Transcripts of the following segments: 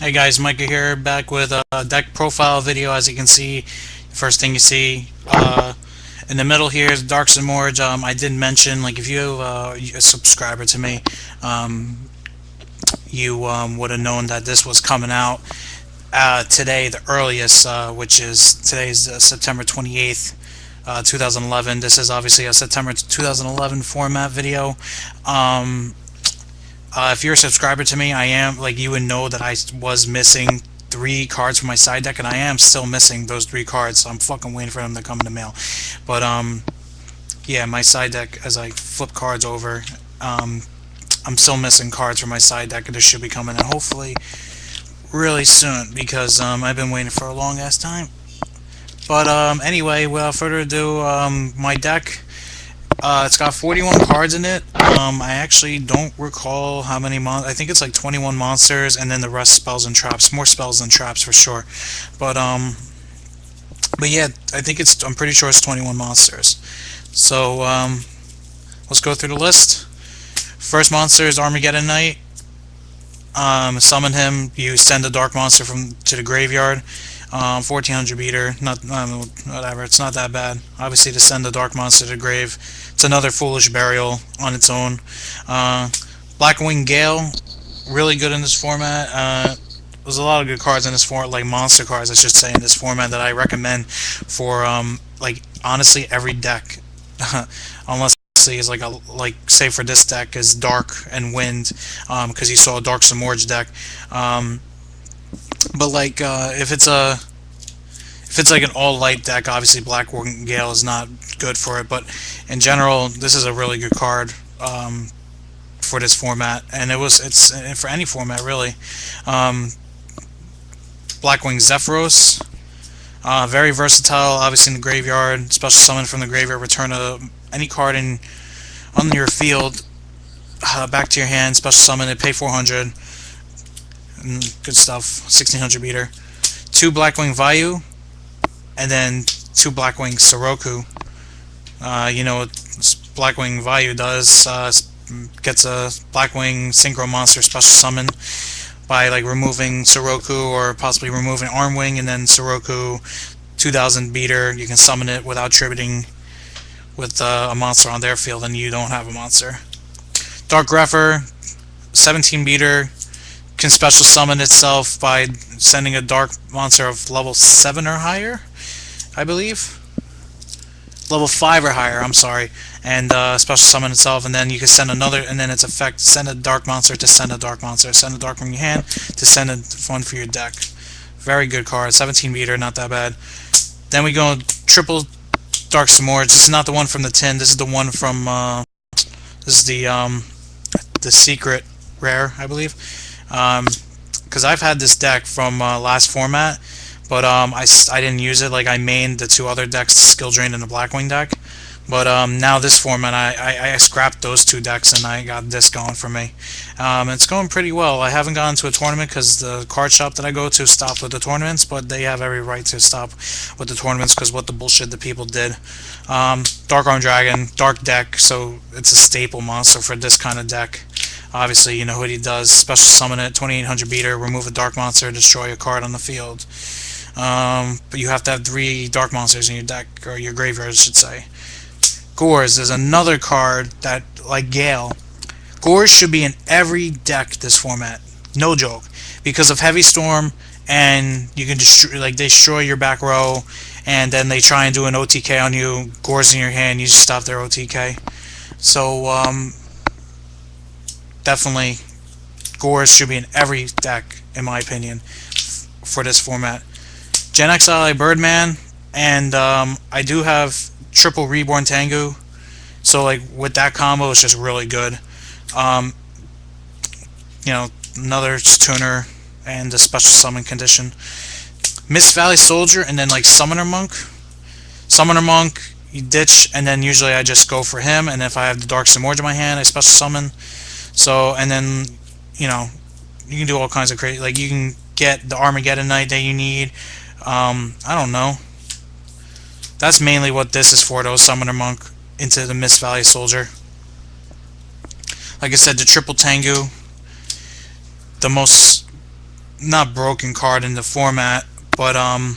Hey guys, Micah here, back with a deck profile video. As you can see, first thing you see in the middle here is Dark Simrogh. I did mention, like, if you a subscriber to me, you would have known that this was coming out today, the earliest, which is today's September 28th, 2011. This is obviously a September 2011 format video. If you're a subscriber to me, I am, like, you would know that I was missing 3 cards from my side deck, and I am still missing those 3 cards, so I'm fucking waiting for them to come in the mail. But, yeah, my side deck, as I flip cards over, I'm still missing cards from my side deck, and this should be coming in, hopefully, really soon, because, I've been waiting for a long-ass time. But, anyway, without further ado, my deck, it's got 41 cards in it. I actually don't recall how many I think it's like 21 monsters, and then the rest spells and traps. More spells than traps for sure. But yeah, I'm pretty sure it's 21 monsters. So let's go through the list. First monster is Armageddon Knight. Summon him. You send a dark monster to the graveyard. 1400 beater, whatever, it's not that bad. Obviously, to send a dark monster to the grave, it's another foolish burial on its own. Blackwing Gale, really good in this format. There's a lot of good cards in this format, like monster cards, I should say, in this format that I recommend for, like, honestly, every deck. Unless is like say for this deck is Dark and Wind, because you saw a Dark Simrogh deck. But like if it's like an all light deck, obviously Blackwing Gale is not good for it. But in general, this is a really good card for this format, and it's for any format really. Blackwing Zephyros, very versatile. Obviously in the graveyard, special summon from the graveyard, return any card on your field back to your hand. Special summon it, pay 400. Good stuff. 1600 beater. 2 Blackwing Vayu, and then 2 Blackwing Sirroco. You know what Blackwing Vayu does? Gets a Blackwing Synchro monster special summon by like removing Sirroco or possibly removing Armwing, and then Sirroco 2000 beater. You can summon it without tributing with a monster on their field, and you don't have a monster. Dark Grepher, 17 beater. Can special summon itself by sending a dark monster of level 7 or higher, I believe. Level 5 or higher, I'm sorry. And special summon itself, and then you can send another, and then its effect, send a dark monster to send a dark monster. Send a dark from your hand to send one for your deck. Very good card. 17 meter, not that bad. Then we go triple Dark Simrogh. This is not the one from the tin. This is the one from, this is the secret rare, I believe. Because I've had this deck from last format, but I didn't use it. Like, I mained the 2 other decks, the Skill Drain and the Blackwing deck. But now this format, I scrapped those 2 decks, and I got this going for me. It's going pretty well. I haven't gone to a tournament because the card shop that I go to stopped with the tournaments, but they have every right to stop with the tournaments because what the bullshit the people did. Dark Arm Dragon, dark deck, so it's a staple monster for this kind of deck. Obviously, you know what he does. Special summon it, 2800 beater, remove a dark monster, destroy a card on the field. But you have to have 3 dark monsters in your deck, or your graveyard, I should say. Gorz is another card that, like Gale, Gorz should be in every deck this format. No joke. Because of Heavy Storm, and you can destroy your back row, and then they try and do an OTK on you, Gorz in your hand, you just stop their OTK. So, definitely, Gorz should be in every deck, in my opinion, for this format. Genex ally Birdman, and I do have triple Reborn Tengu, so like with that combo, it's just really good. You know, another tuner and a special summon condition. Mist Valley Soldier, and then like Summoner Monk. Summoner Monk, you ditch, and then usually I just go for him, and if I have the Dark Simrogh in my hand, I special summon. So, and then, you know, you can do all kinds of crazy, like you can get the Armageddon Knight that you need. I don't know. That's mainly what this is for, though, Summoner Monk into the Mist Valley Soldier. Like I said, the triple Tengu, the most not broken card in the format, but I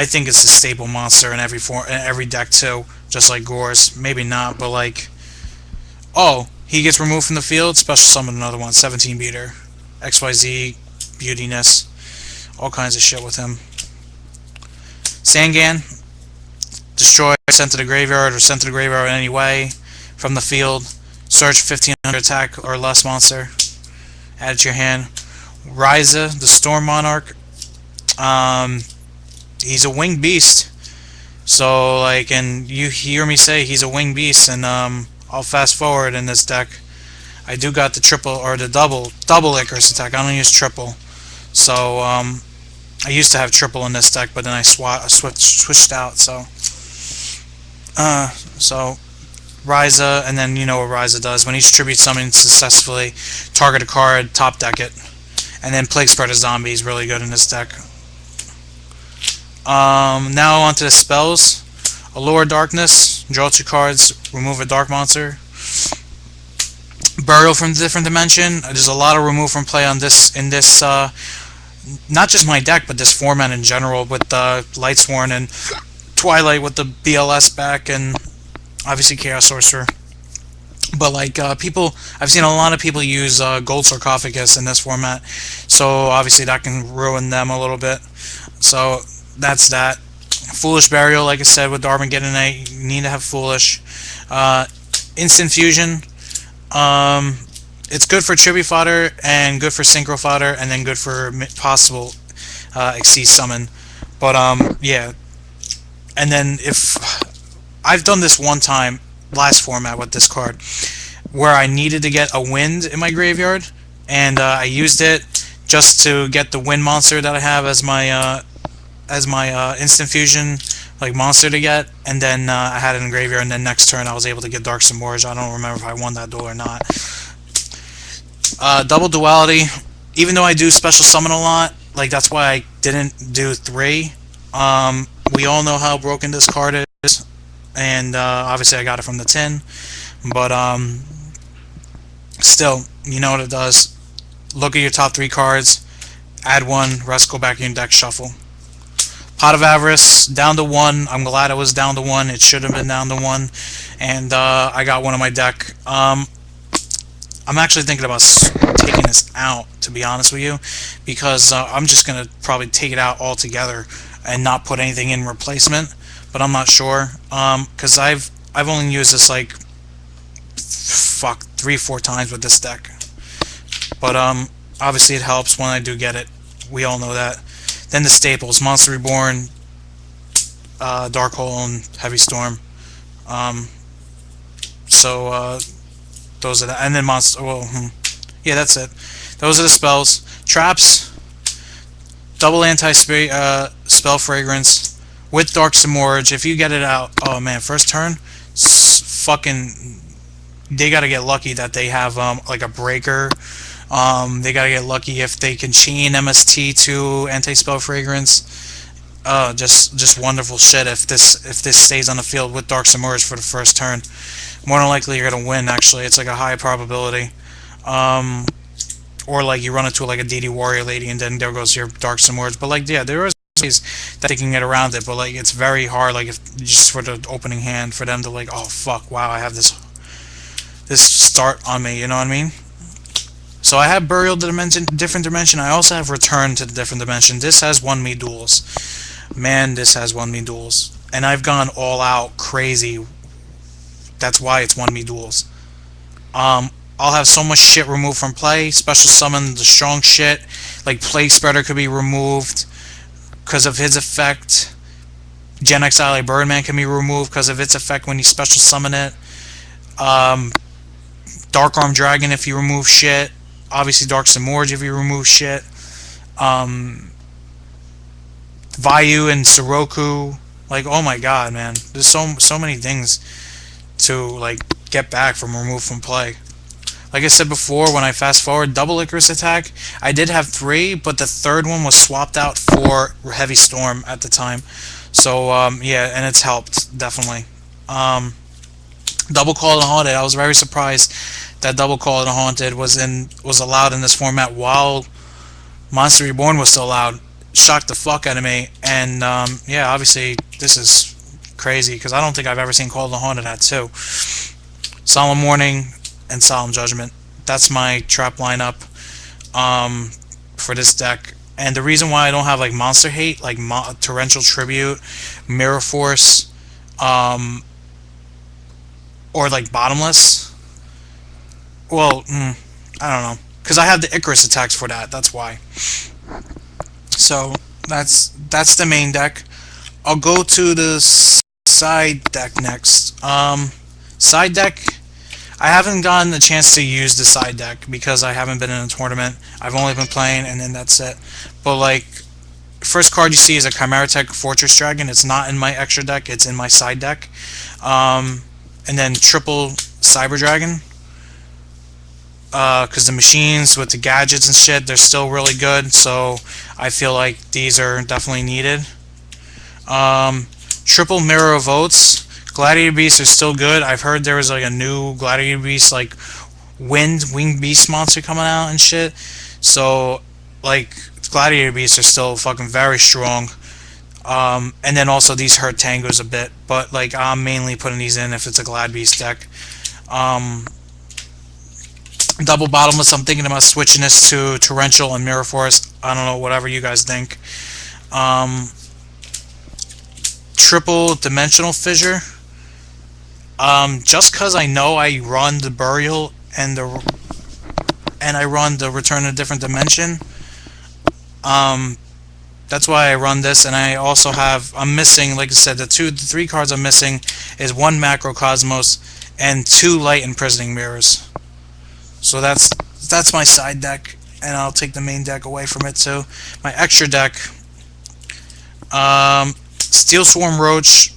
think it's a staple monster in every deck too, just like Gorz. Maybe not, but like, oh, he gets removed from the field, special summon another one, 17 beater, XYZ, beautiness, all kinds of shit with him. Sangan, destroy, sent to the graveyard, or sent to the graveyard in any way from the field. Search 1500 attack or less monster. Add it to your hand. Raiza, the Storm Monarch. He's a winged beast. So, like, and you hear me say he's a winged beast, and I'll fast forward in this deck. I do got the triple or the double Icarus Attack. I don't use triple. So, I used to have triple in this deck, but then I switched out. So Raiza, and then you know what Raiza does. When each tribute summons successfully, target a card, top deck it. And then Plaguespreader Zombie is really good in this deck. Now onto the spells. Allure of Darkness, draw 2 cards, remove a dark monster. Burial from the different dimension. There's a lot of remove from play on this not just my deck, but this format in general, with the Lightsworn and Twilight with the BLS back, and obviously Chaos Sorcerer. But like I've seen a lot of people use Gold Sarcophagus in this format, so obviously that can ruin them a little bit. So that's that. Foolish Burial, like I said, with Armageddon Knight, you need to have Foolish. Instant Fusion, it's good for tribute fodder and good for synchro fodder, and then good for possible Exceed summon. But yeah, and then if I've done this one time last format with this card, where I needed to get a wind in my graveyard, and I used it just to get the wind monster that I have as my instant fusion like monster to get, and then I had it in graveyard, and then next turn I was able to get Dark Simrogh. I don't remember if I won that duel or not. Double Duality, even though I do special summon a lot, like that's why I didn't do 3. We all know how broken this card is, and obviously I got it from the tin, but still, you know what it does. Look at your top 3 cards, add 1, rest go back in your deck, shuffle. Pot of Avarice, down to 1. I'm glad it was down to 1. It should have been down to 1. And I got one in my deck. I'm actually thinking about taking this out, to be honest with you, because I'm just going to probably take it out altogether and not put anything in replacement. But I'm not sure, because I've only used this like 3-4 times with this deck. But obviously it helps when I do get it. We all know that. Then the staples: Monster Reborn, Dark Hole, and Heavy Storm. Those are the, and then monster. Well, yeah, that's it. Those are the spells. Traps: double spell fragrance with Dark Simrogh. If you get it out, oh man, first turn, they gotta get lucky that they have like a breaker. They gotta get lucky if they can chain MST to anti-spell fragrance. Just wonderful shit if this stays on the field with Dark Simrogh for the first turn. More than likely you're gonna win. Actually, it's like a high probability. Or like you run into like a DD Warrior Lady, and then there goes your Dark Simrogh. But like, yeah, there are ways that they can get around it. But like, it's very hard. Like, if just for the opening hand for them to like, oh fuck, wow, I have this start on me. You know what I mean? So I have Burial to different dimension. I also have Return to the different dimension. This has won me duels. Man, this has won me duels. And I've gone all out crazy. That's why it's won me duels. I'll have so much shit removed from play. Special summon the strong shit. Like Plaguespreader could be removed because of his effect. Genex ally Birdman can be removed because of its effect when you special summon it. Dark Arm Dragon if you remove shit. Obviously Dark Simrogh if you remove shit. Vayu and Sirroco. Like, oh my god, man. There's so many things to like get back from remove from play. Like I said before, when I fast forward, double Icarus Attack, I did have 3, but the third one was swapped out for Heavy Storm at the time. So yeah, and it's helped definitely. Double Call to Haunted. I was very surprised that Double Call to Haunted was allowed in this format while Monster Reborn was still allowed. Shocked the fuck out of me. And yeah, obviously this is crazy because I don't think I've ever seen Call of the Haunted at 2. Solemn Warning and Solemn Judgment. That's my trap lineup for this deck. And the reason why I don't have like monster hate, like Torrential Tribute, Mirror Force, or like Bottomless. Well, I don't know, because I have the Icarus attacks for that. That's why. So that's the main deck. I'll go to the side deck next. Side deck. I haven't gotten the chance to use the side deck because I haven't been in a tournament. I've only been playing, and then that's it. But like, first card you see is a Chimeratech Fortress Dragon. It's not in my extra deck. It's in my side deck. And then triple Cyber Dragon. Because the machines with the gadgets and shit, they're still really good. So I feel like these are definitely needed. Triple Mirror of Oaths. Gladiator Beasts are still good. I've heard there was like a new Gladiator Beast, like Winged Beast monster coming out and shit. So like Gladiator Beasts are still fucking very strong. And then also these hurt Tengus a bit, but like I'm mainly putting these in if it's a Glad Beast deck. Double Bottomless, I'm thinking about switching this to Torrential and Mirror Force. I don't know, whatever you guys think. Triple Dimensional Fissure. Just because I know I run the Burial and I run the Return to a Different Dimension. That's why I run this, and I also have, I'm missing, like I said, the 3 cards I'm missing is 1 Macrocosmos and 2 Light-Imprisoning Mirrors. So that's my side deck, and I'll take the main deck away from it too. My extra deck, Steelswarm Roach,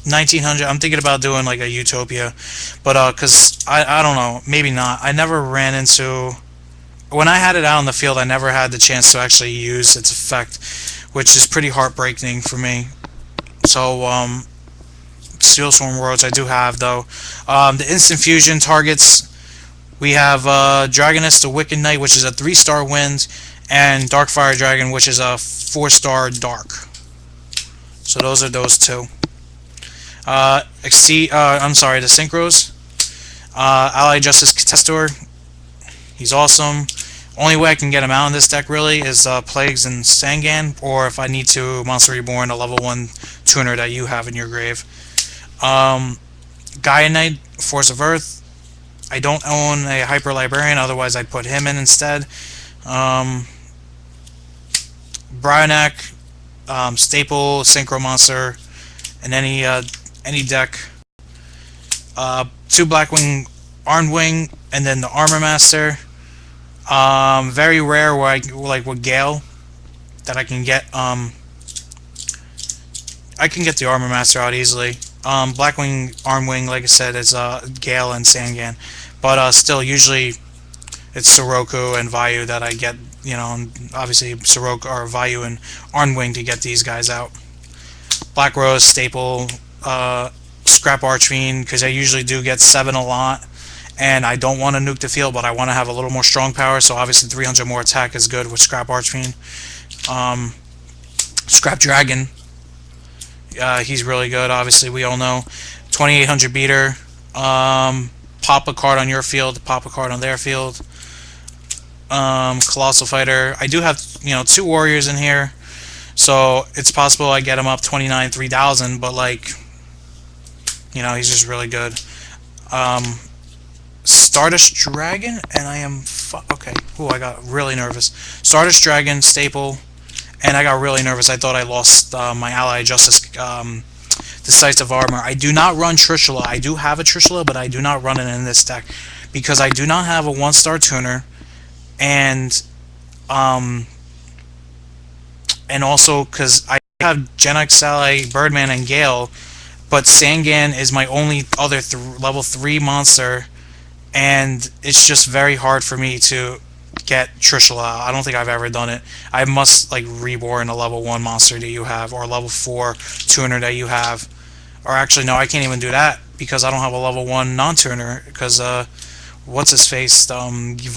1900. I'm thinking about doing like a Utopia, but because I don't know, maybe not. I never ran into, when I had it out in the field, I never had the chance to actually use its effect, which is pretty heartbreaking for me. So Steelswarm Roach I do have though. The instant fusion targets, we have Dragoness the Wicked Knight, which is a 3-star wind, and Dark Fire Dragon, which is a 4-star dark. So those are those two. I'm sorry, the Synchros. Ally Justice Tester. He's awesome. Only way I can get him out in this deck really is Plagues and Sangan, or if I need to, Monster Reborn, a level 1 tuner that you have in your grave. Gaia Knight, Force of Earth. I don't own a Hyper Librarian, otherwise I'd put him in instead. Brionac, staple Synchro monster in any deck. 2 Blackwing Armed Wing, and then the Armor Master. Very rare where like with Gale that I can get the Armor Master out easily. Blackwing Arm Wing, like I said, is Gale and Sangan, but still usually it's Sirroco and Vayu that I get, you know, and obviously Sirroco or Vayu and Arm Wing to get these guys out. Black Rose, staple, Scrap Archfiend, because I usually do get 7 a lot, and I don't want to nuke the field, but I want to have a little more strong power, so obviously 300 more attack is good with Scrap Archfiend. Scrap Dragon, he's really good, obviously, we all know. 2800 beater, pop a card on your field, pop a card on their field. Colossal Fighter, I do have, you know, 2 warriors in here, so it's possible I get him up 29 3000, but like, you know, he's just really good. Stardust Dragon, and I am okay. Ooh, I got really nervous. Stardust Dragon, staple, and I got really nervous. I thought I lost my Ally Justice, Decisive Armor. I do not run Trishula. I do have a Trishula, but I do not run it in this deck because I do not have a 1-star tuner, and also because I have Genex, Ally, Birdman, and Gale, but Sangan is my only other level 3 monster, and it's just very hard for me to get Trishula. I don't think I've ever done it. I must like reborn a level 1 monster that you have, or a level 4 tuner that you have. Or actually, no, I can't even do that because I don't have a level 1 non-tuner, because what's his face,